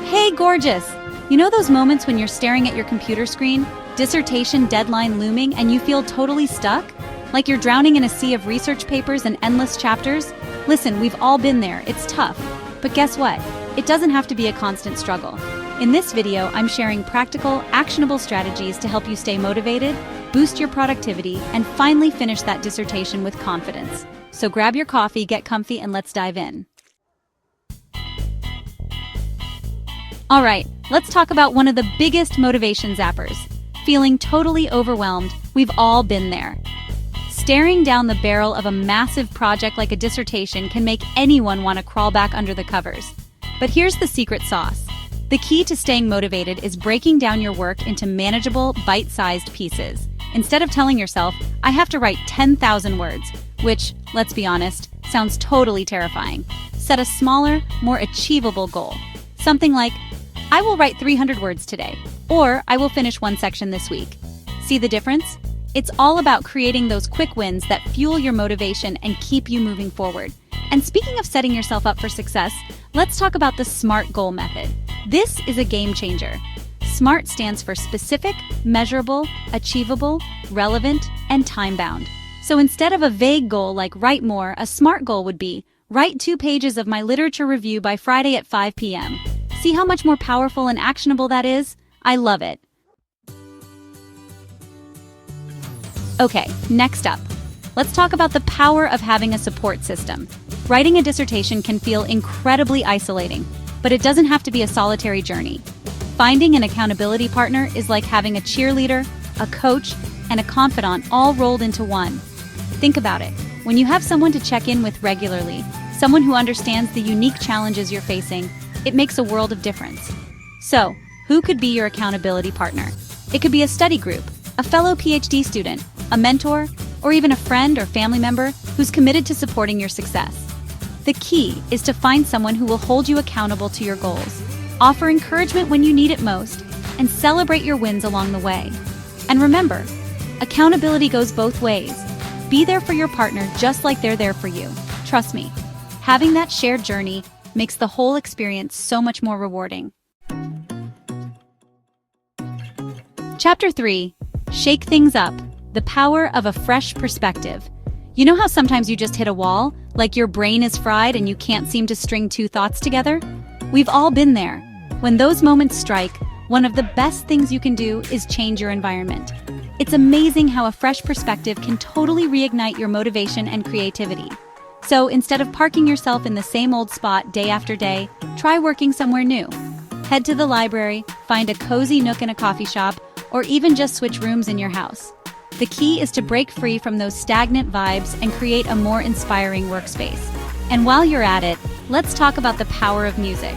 Hey, gorgeous! You know those moments when you're staring at your computer screen, dissertation deadline looming, and you feel totally stuck? Like you're drowning in a sea of research papers and endless chapters? Listen, we've all been there. It's tough. But guess what? It doesn't have to be a constant struggle. In this video, I'm sharing practical, actionable strategies to help you stay motivated, boost your productivity, and finally finish that dissertation with confidence. So grab your coffee, get comfy, and let's dive in. All right, let's talk about one of the biggest motivation zappers. Feeling totally overwhelmed. We've all been there. Staring down the barrel of a massive project like a dissertation can make anyone want to crawl back under the covers. But here's the secret sauce. The key to staying motivated is breaking down your work into manageable, bite-sized pieces. Instead of telling yourself, I have to write 10,000 words, which, let's be honest, sounds totally terrifying. Set a smaller, more achievable goal. Something like, I will write 300 words today, or I will finish one section this week. See the difference? It's all about creating those quick wins that fuel your motivation and keep you moving forward. And speaking of setting yourself up for success, let's talk about the SMART goal method. This is a game changer. SMART stands for specific, measurable, achievable, relevant, and time-bound. So instead of a vague goal like write more, a SMART goal would be write 2 pages of my literature review by Friday at 5 p.m. See how much more powerful and actionable that is? I love it. Okay, next up, let's talk about the power of having a support system. Writing a dissertation can feel incredibly isolating, but it doesn't have to be a solitary journey. Finding an accountability partner is like having a cheerleader, a coach, and a confidant all rolled into one. Think about it. When you have someone to check in with regularly, someone who understands the unique challenges you're facing, it makes a world of difference. So, who could be your accountability partner? It could be a study group, a fellow PhD student, a mentor, or even a friend or family member who's committed to supporting your success. The key is to find someone who will hold you accountable to your goals, offer encouragement when you need it most, and celebrate your wins along the way. And remember, accountability goes both ways. Be there for your partner just like they're there for you. Trust me, having that shared journey makes the whole experience so much more rewarding. Chapter 3. Shake things up. The power of a fresh perspective. You know how sometimes you just hit a wall, like your brain is fried and you can't seem to string 2 thoughts together? We've all been there. When those moments strike, one of the best things you can do is change your environment. It's amazing how a fresh perspective can totally reignite your motivation and creativity. So instead of parking yourself in the same old spot day after day, try working somewhere new. Head to the library, find a cozy nook in a coffee shop, or even just switch rooms in your house. The key is to break free from those stagnant vibes and create a more inspiring workspace. And while you're at it, let's talk about the power of music.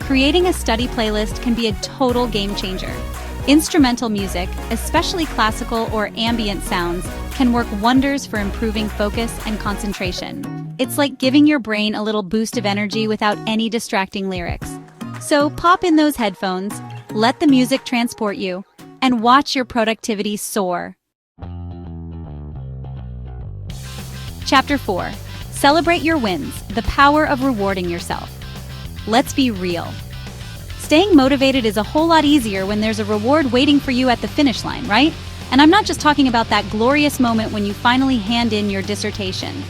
Creating a study playlist can be a total game changer. Instrumental music, especially classical or ambient sounds, can work wonders for improving focus and concentration. It's like giving your brain a little boost of energy without any distracting lyrics. So pop in those headphones, let the music transport you, and watch your productivity soar. Chapter 4. Celebrate your wins, the power of rewarding yourself. Let's be real. Staying motivated is a whole lot easier when there's a reward waiting for you at the finish line, right? And I'm not just talking about that glorious moment when you finally hand in your dissertation.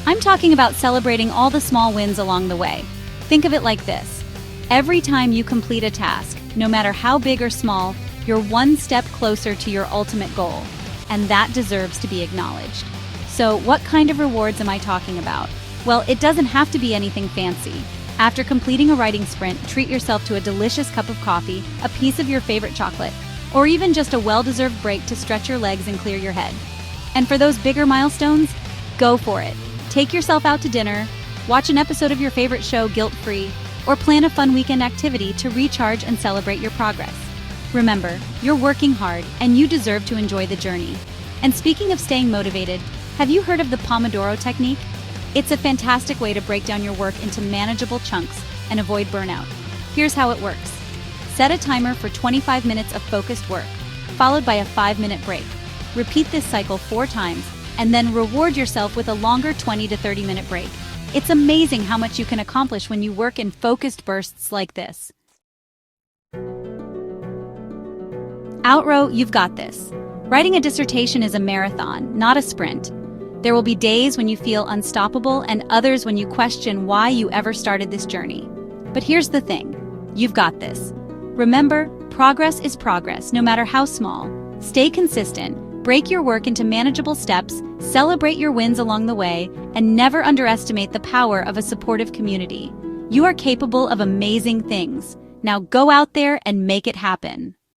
I'm talking about celebrating all the small wins along the way. Think of it like this. Every time you complete a task, no matter how big or small, you're one step closer to your ultimate goal, and that deserves to be acknowledged. So what kind of rewards am I talking about? Well, it doesn't have to be anything fancy. After completing a writing sprint, treat yourself to a delicious cup of coffee, a piece of your favorite chocolate, or even just a well-deserved break to stretch your legs and clear your head. And for those bigger milestones, go for it. Take yourself out to dinner, watch an episode of your favorite show guilt-free, or plan a fun weekend activity to recharge and celebrate your progress. Remember, you're working hard and you deserve to enjoy the journey. And speaking of staying motivated, have you heard of the Pomodoro technique? It's a fantastic way to break down your work into manageable chunks and avoid burnout. Here's how it works. Set a timer for 25 minutes of focused work, followed by a 5-minute break. Repeat this cycle 4 times, and then reward yourself with a longer 20 to 30-minute break. It's amazing how much you can accomplish when you work in focused bursts like this. Outrow, you've got this. Writing a dissertation is a marathon, not a sprint. There will be days when you feel unstoppable and others when you question why you ever started this journey. But here's the thing. You've got this. Remember, progress is progress, no matter how small. Stay consistent, break your work into manageable steps, celebrate your wins along the way, and never underestimate the power of a supportive community. You are capable of amazing things. Now go out there and make it happen.